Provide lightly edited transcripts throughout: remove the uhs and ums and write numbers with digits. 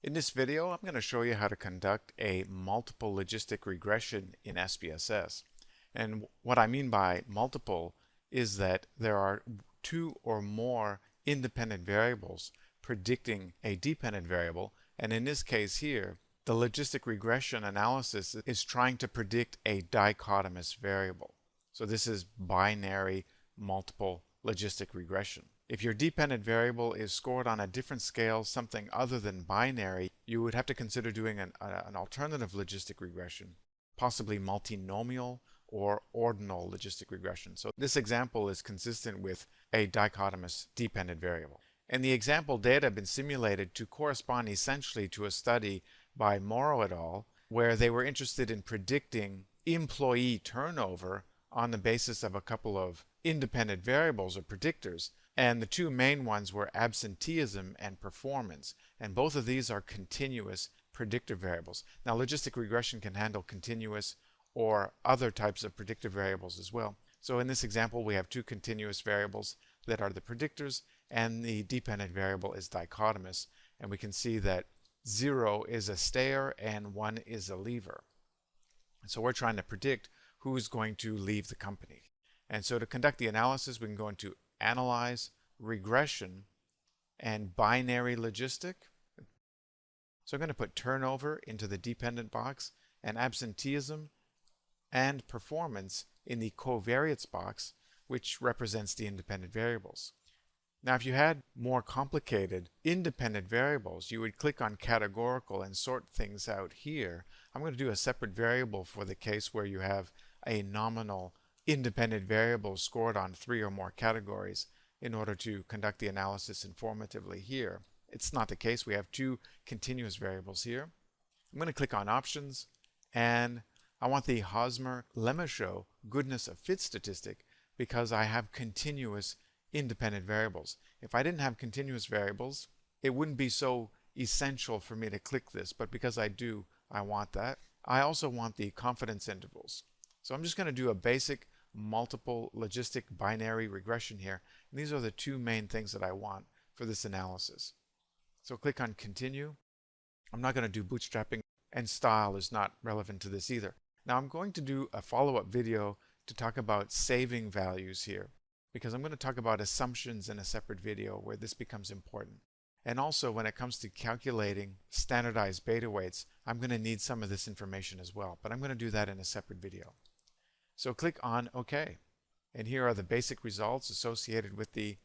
In this video, I'm going to show you how to conduct a multiple logistic regression in SPSS. And what I mean by multiple is that there are two or more independent variables predicting a dependent variable. And in this case here, the logistic regression analysis is trying to predict a dichotomous variable. So this is binary multiple logistic regression. If your dependent variable is scored on a different scale, something other than binary, you would have to consider doing an alternative logistic regression, possibly multinomial or ordinal logistic regression. So this example is consistent with a dichotomous dependent variable. And the example data have been simulated to correspond essentially to a study by Morrow et al., where they were interested in predicting employee turnover on the basis of a couple of independent variables or predictors. And the two main ones were absenteeism and performance. And both of these are continuous predictor variables. Now, logistic regression can handle continuous or other types of predictor variables as well. So in this example, we have two continuous variables that are the predictors, and the dependent variable is dichotomous. And we can see that 0 is a stayer and 1 is a leaver. So we're trying to predict who's going to leave the company. And so to conduct the analysis, we can go into Analyze, Regression, and Binary Logistic. So I'm going to put turnover into the dependent box and absenteeism and performance in the covariates box, which represents the independent variables. Now, if you had more complicated independent variables, you would click on categorical and sort things out here. I'm going to do a separate variable for the case where you have a nominal independent variable scored on 3 or more categories in order to conduct the analysis informatively here. It's not the case. We have two continuous variables here. I'm going to click on Options, and I want the Hosmer-Lemeshow goodness of fit statistic because I have continuous independent variables. If I didn't have continuous variables, it wouldn't be so essential for me to click this, but because I do, I want that. I also want the confidence intervals. So I'm just going to do a basic multiple logistic binary regression here. And these are the two main things that I want for this analysis. So click on Continue. I'm not going to do bootstrapping, and style is not relevant to this either. Now I'm going to do a follow-up video to talk about saving values here, because I'm going to talk about assumptions in a separate video where this becomes important. And also when it comes to calculating standardized beta weights, I'm going to need some of this information as well, but I'm going to do that in a separate video. So click on OK. And here are the basic results associated with the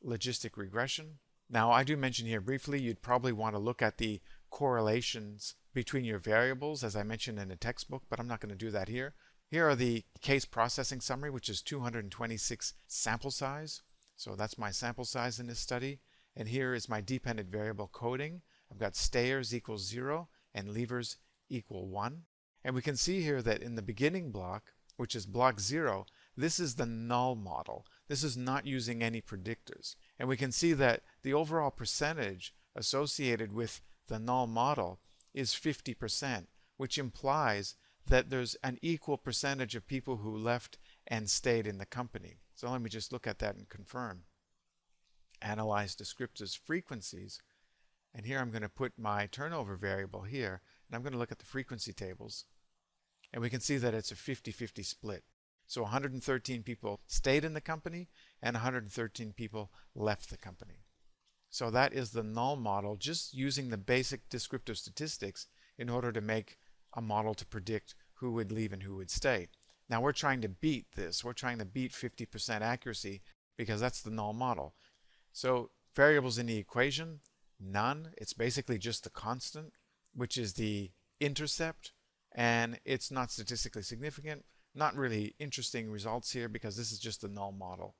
logistic regression. Now, I do mention here briefly, you'd probably want to look at the correlations between your variables, as I mentioned in the textbook, but I'm not going to do that here. Here are the case processing summary, which is 226 sample size. So that's my sample size in this study. And here is my dependent variable coding. I've got stayers equals 0 and leavers equal 1. And we can see here that in the beginning block, which is block 0, this is the null model. This is not using any predictors. And we can see that the overall percentage associated with the null model is 50%, which implies that there's an equal percentage of people who left and stayed in the company. So let me just look at that and confirm. Analyze descriptors frequencies. And here I'm going to put my turnover variable here, and I'm going to look at the frequency tables. And we can see that it's a 50-50 split. So 113 people stayed in the company and 113 people left the company. So that is the null model, just using the basic descriptive statistics in order to make a model to predict who would leave and who would stay. Now we're trying to beat this. We're trying to beat 50% accuracy because that's the null model. So variables in the equation, none. It's basically just the constant, which is the intercept. And it's not statistically significant. Not really interesting results here because this is just the null model.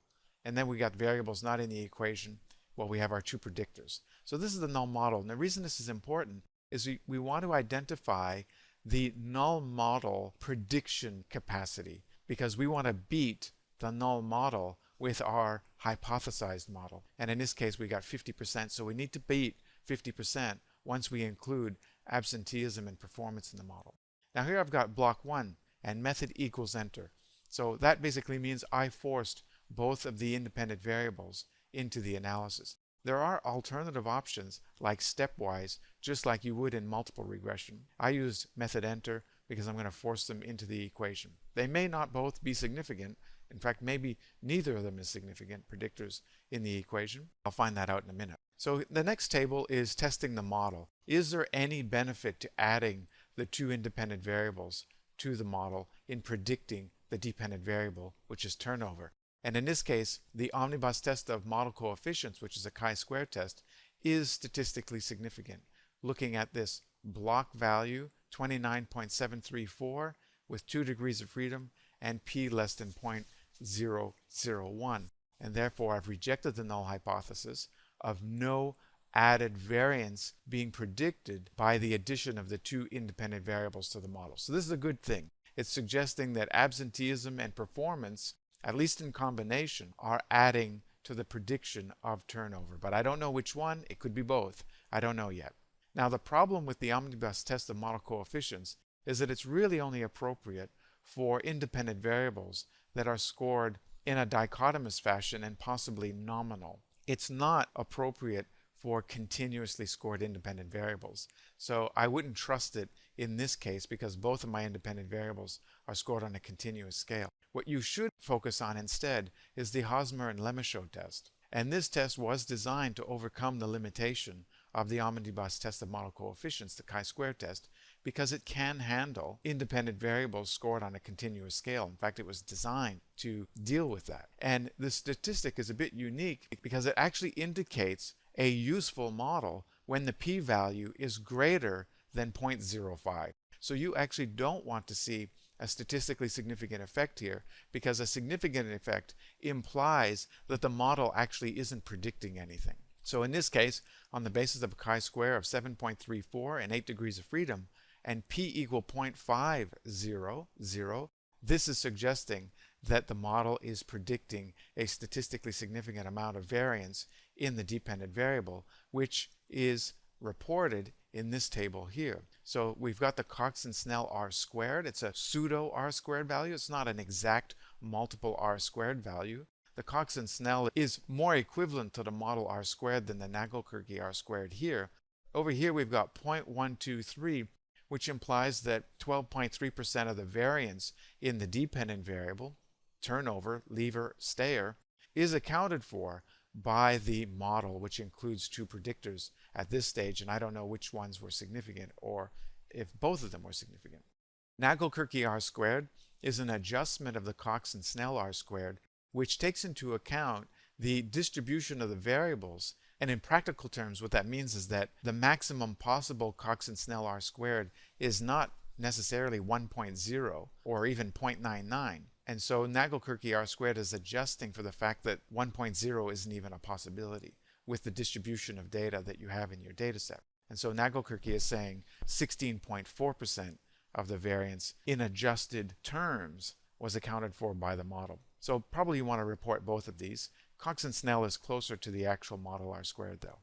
And then we got variables not in the equation. Well, we have our two predictors. So this is the null model. And the reason this is important is we want to identify the null model prediction capacity because we want to beat the null model with our hypothesized model. And in this case, we got 50%. So we need to beat 50% once we include absenteeism and performance in the model. Now here I've got block 1 and method equals enter. So that basically means I forced both of the independent variables into the analysis. There are alternative options like stepwise, just like you would in multiple regression. I used method enter because I'm going to force them into the equation. They may not both be significant. In fact, maybe neither of them is significant predictors in the equation. I'll find that out in a minute. So the next table is testing the model. Is there any benefit to adding the two independent variables to the model in predicting the dependent variable, which is turnover? And in this case, the omnibus test of model coefficients, which is a chi-square test, is statistically significant. Looking at this block value, 29.734 with 2 degrees of freedom and p less than 0.001. And therefore, I've rejected the null hypothesis of no added variance being predicted by the addition of the two independent variables to the model. So this is a good thing. It's suggesting that absenteeism and performance, at least in combination, are adding to the prediction of turnover. But I don't know which one. It could be both. I don't know yet. Now, the problem with the omnibus test of model coefficients is that it's really only appropriate for independent variables that are scored in a dichotomous fashion and possibly nominal. It's not appropriate for continuously scored independent variables. So I wouldn't trust it in this case because both of my independent variables are scored on a continuous scale. What you should focus on instead is the Hosmer and Lemeshow test. And this test was designed to overcome the limitation of the omnibus test of model coefficients, the chi-square test, because it can handle independent variables scored on a continuous scale. In fact, it was designed to deal with that. And the statistic is a bit unique because it actually indicates a useful model when the p-value is greater than 0.05. So you actually don't want to see a statistically significant effect here because a significant effect implies that the model actually isn't predicting anything. So in this case, on the basis of a chi-square of 7.34 and 8 degrees of freedom and p equal 0.500, this is suggesting that the model is predicting a statistically significant amount of variance in the dependent variable, which is reported in this table here. So we've got the Cox-and-Snell R-squared. It's a pseudo R-squared value. It's not an exact multiple R-squared value. The Cox-and-Snell is more equivalent to the model R-squared than the Nagelkirche R-squared here. Over here we've got 0.123, which implies that 12.3% of the variance in the dependent variable, turnover, lever, stayer, is accounted for by the model, which includes two predictors at this stage, and I don't know which ones were significant or if both of them were significant. Nagelkirche R-squared is an adjustment of the Cox-and-Snell R-squared, which takes into account the distribution of the variables. And in practical terms, what that means is that the maximum possible Cox-and-Snell R-squared is not necessarily 1.0 or even 0.99. And so Nagelkirche R-squared is adjusting for the fact that 1.0 isn't even a possibility with the distribution of data that you have in your data set. And so Nagelkirche is saying 16.4% of the variance in adjusted terms was accounted for by the model. So probably you want to report both of these. Cox-and-Snell is closer to the actual model R-squared though.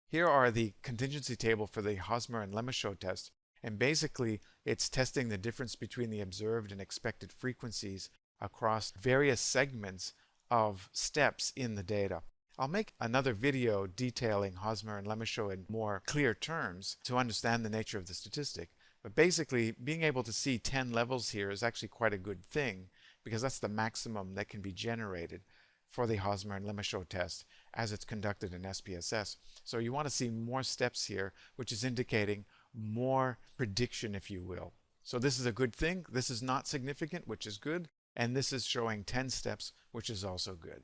Here are the contingency table for the Hosmer and Lemeshow test. And basically it's testing the difference between the observed and expected frequencies across various segments of steps in the data. I'll make another video detailing Hosmer and Lemeshow in more clear terms to understand the nature of the statistic. But basically, being able to see 10 levels here is actually quite a good thing because that's the maximum that can be generated for the Hosmer and Lemeshow test as it's conducted in SPSS. So you want to see more steps here, which is indicating more prediction, if you will. So this is a good thing. This is not significant, which is good. And this is showing 10 steps, which is also good.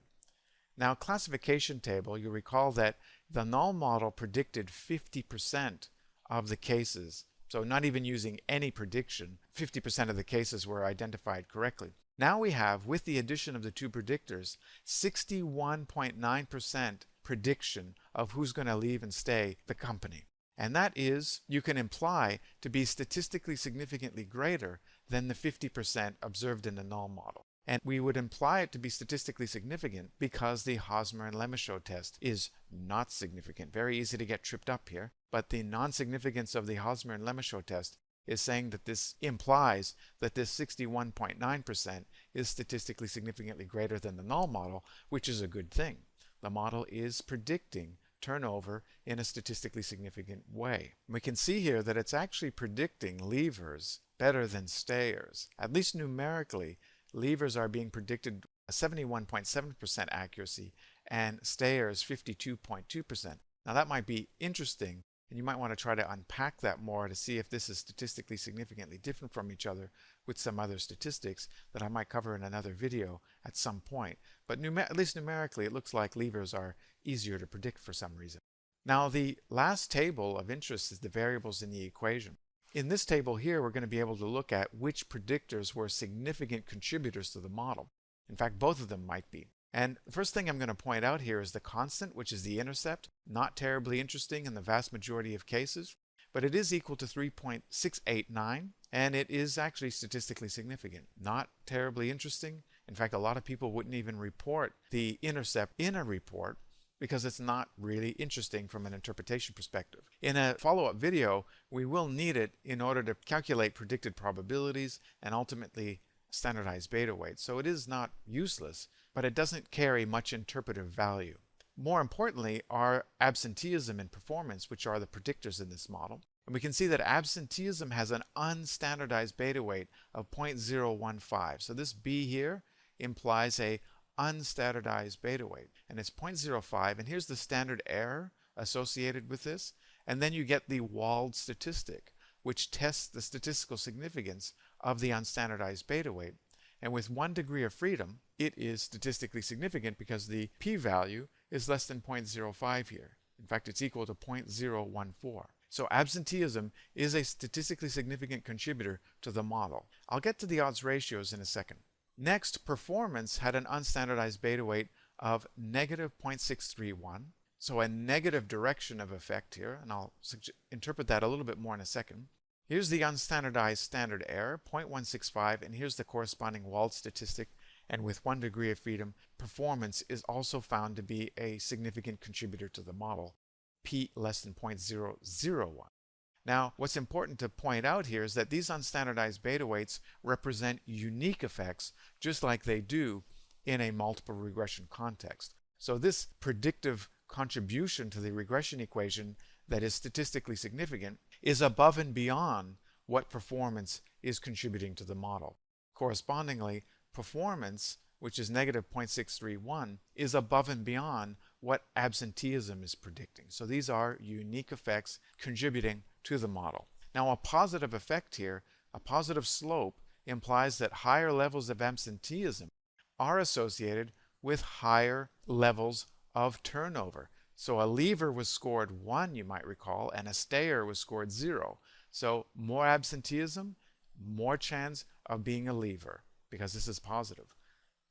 Now, classification table, you recall that the null model predicted 50% of the cases. So not even using any prediction, 50% of the cases were identified correctly. Now we have, with the addition of the two predictors, 61.9% prediction of who's going to leave and stay the company. And that is, you can imply to be statistically significantly greater than the 50% observed in the null model. And we would imply it to be statistically significant because the Hosmer and Lemeshow test is not significant. Very easy to get tripped up here. But the non-significance of the Hosmer and Lemeshow test is saying that this implies that this 61.9% is statistically significantly greater than the null model, which is a good thing. The model is predicting turnover in a statistically significant way. We can see here that it's actually predicting leavers better than stayers. At least numerically, leavers are being predicted 71.7% accuracy and stayers 52.2%. Now that might be interesting, and you might want to try to unpack that more to see if this is statistically significantly different from each other with some other statistics that I might cover in another video at some point. But at least numerically, it looks like leavers are easier to predict for some reason. Now the last table of interest is the variables in the equation. In this table here, we're going to be able to look at which predictors were significant contributors to the model. In fact, both of them might be. And the first thing I'm going to point out here is the constant, which is the intercept. Not terribly interesting in the vast majority of cases, but it is equal to 3.689, and it is actually statistically significant. Not terribly interesting. In fact, a lot of people wouldn't even report the intercept in a report because it's not really interesting from an interpretation perspective. In a follow-up video, we will need it in order to calculate predicted probabilities and ultimately standardized beta weights. So it is not useless, but it doesn't carry much interpretive value. More importantly are absenteeism and performance, which are the predictors in this model. And we can see that absenteeism has an unstandardized beta weight of 0.015. So this B here implies a unstandardized beta weight, and it's 0.05, and here's the standard error associated with this, and then you get the walled statistic, which tests the statistical significance of the unstandardized beta weight. And with 1 degree of freedom, it is statistically significant because the p-value is less than 0.05 here. In fact, it's equal to 0.014. So absenteeism is a statistically significant contributor to the model. I'll get to the odds ratios in a second. Next, performance had an unstandardized beta weight of negative 0.631. So a negative direction of effect here, and I'll interpret that a little bit more in a second. Here's the unstandardized standard error, 0.165, and here's the corresponding walled statistic. And with 1 degree of freedom, performance is also found to be a significant contributor to the model, p less than 0.001. Now, what's important to point out here is that these unstandardized beta weights represent unique effects, just like they do in a multiple regression context. So this predictive contribution to the regression equation that is statistically significant is above and beyond what performance is contributing to the model. Correspondingly, performance, which is negative 0.631, is above and beyond what absenteeism is predicting. So these are unique effects contributing to the model. Now, a positive effect here, a positive slope, implies that higher levels of absenteeism are associated with higher levels of turnover. So a leaver was scored 1, you might recall, and a stayer was scored 0. So more absenteeism, more chance of being a leaver, because this is positive.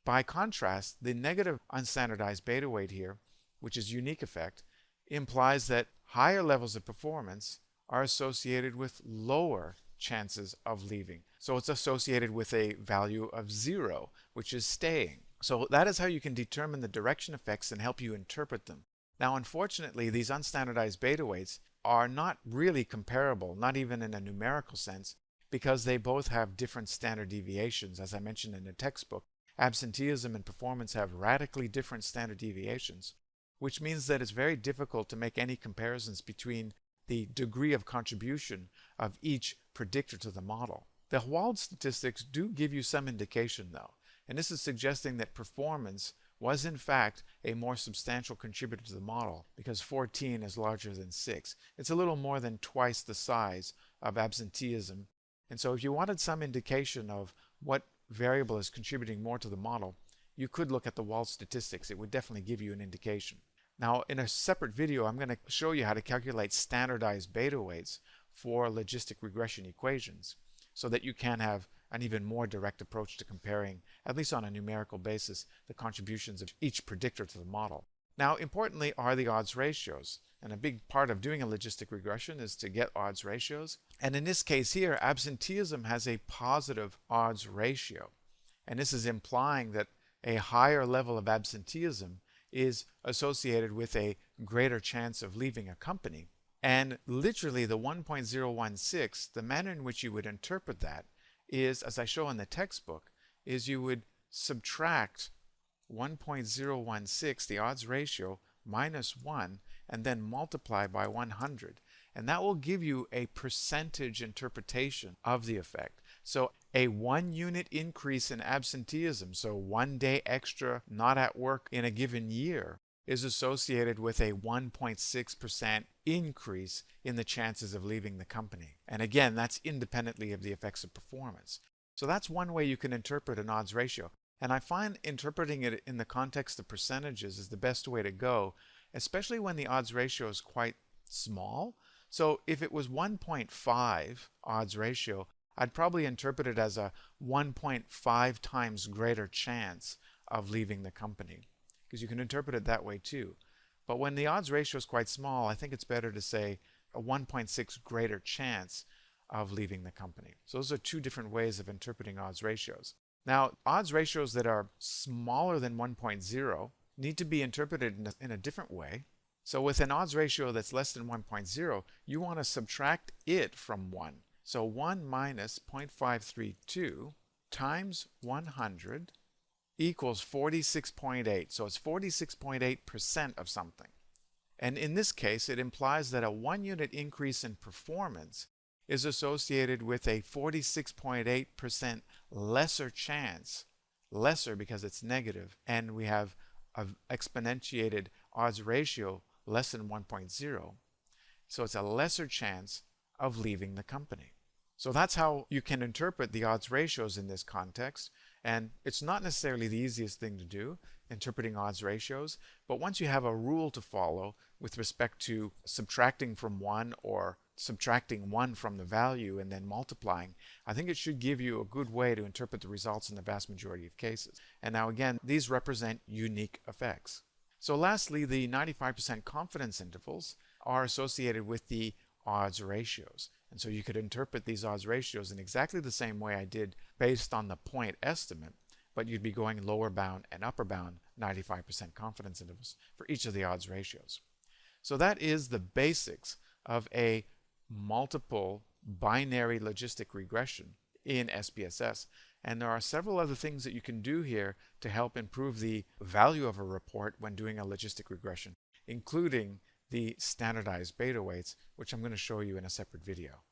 By contrast, the negative unstandardized beta weight here, which is unique effect, implies that higher levels of performance are associated with lower chances of leaving. So it's associated with a value of 0, which is staying. So that is how you can determine the direction effects and help you interpret them. Now, unfortunately, these unstandardized beta weights are not really comparable, not even in a numerical sense, because they both have different standard deviations. As I mentioned in the textbook, absenteeism and performance have radically different standard deviations, which means that it's very difficult to make any comparisons between the degree of contribution of each predictor to the model. The walled statistics do give you some indication, though, and this is suggesting that performance was in fact a more substantial contributor to the model because 14 is larger than 6. It's a little more than twice the size of absenteeism. And so if you wanted some indication of what variable is contributing more to the model, you could look at the walled statistics. It would definitely give you an indication. Now, in a separate video, I'm going to show you how to calculate standardized beta weights for logistic regression equations so that you can have an even more direct approach to comparing, at least on a numerical basis, the contributions of each predictor to the model. Now, importantly are the odds ratios. And a big part of doing a logistic regression is to get odds ratios. And in this case here, absenteeism has a positive odds ratio. And this is implying that a higher level of absenteeism is associated with a greater chance of leaving a company. And literally the 1.016, the manner in which you would interpret that is, as I show in the textbook, is you would subtract 1.016, the odds ratio, minus 1, and then multiply by 100. And that will give you a percentage interpretation of the effect. So a 1 unit increase in absenteeism, so 1 day extra not at work in a given year, is associated with a 1.6% increase in the chances of leaving the company. And again, that's independently of the effects of performance. So that's one way you can interpret an odds ratio. And I find interpreting it in the context of percentages is the best way to go, especially when the odds ratio is quite small. So if it was 1.5 odds ratio, I'd probably interpret it as a 1.5 times greater chance of leaving the company, because you can interpret it that way too. But when the odds ratio is quite small, I think it's better to say a 1.6 greater chance of leaving the company. So those are two different ways of interpreting odds ratios. Now, odds ratios that are smaller than 1.0 need to be interpreted in a different way. So with an odds ratio that's less than 1.0, you want to subtract it from 1. So 1 minus 0.532 times 100 equals 46.8. So it's 46.8% of something. And in this case, it implies that a 1 unit increase in performance is associated with a 46.8% lesser chance, lesser because it's negative, and we have an exponentiated odds ratio less than 1.0. So it's a lesser chance of leaving the company. So that's how you can interpret the odds ratios in this context. And it's not necessarily the easiest thing to do, interpreting odds ratios, but once you have a rule to follow with respect to subtracting from 1 or subtracting 1 from the value and then multiplying, I think it should give you a good way to interpret the results in the vast majority of cases. And now again, these represent unique effects. So lastly, the 95% confidence intervals are associated with the odds ratios. And so you could interpret these odds ratios in exactly the same way I did based on the point estimate, but you'd be going lower bound and upper bound 95% confidence intervals for each of the odds ratios. So that is the basics of a multiple binary logistic regression in SPSS. And there are several other things that you can do here to help improve the value of a report when doing a logistic regression, including the standardized beta weights, which I'm going to show you in a separate video.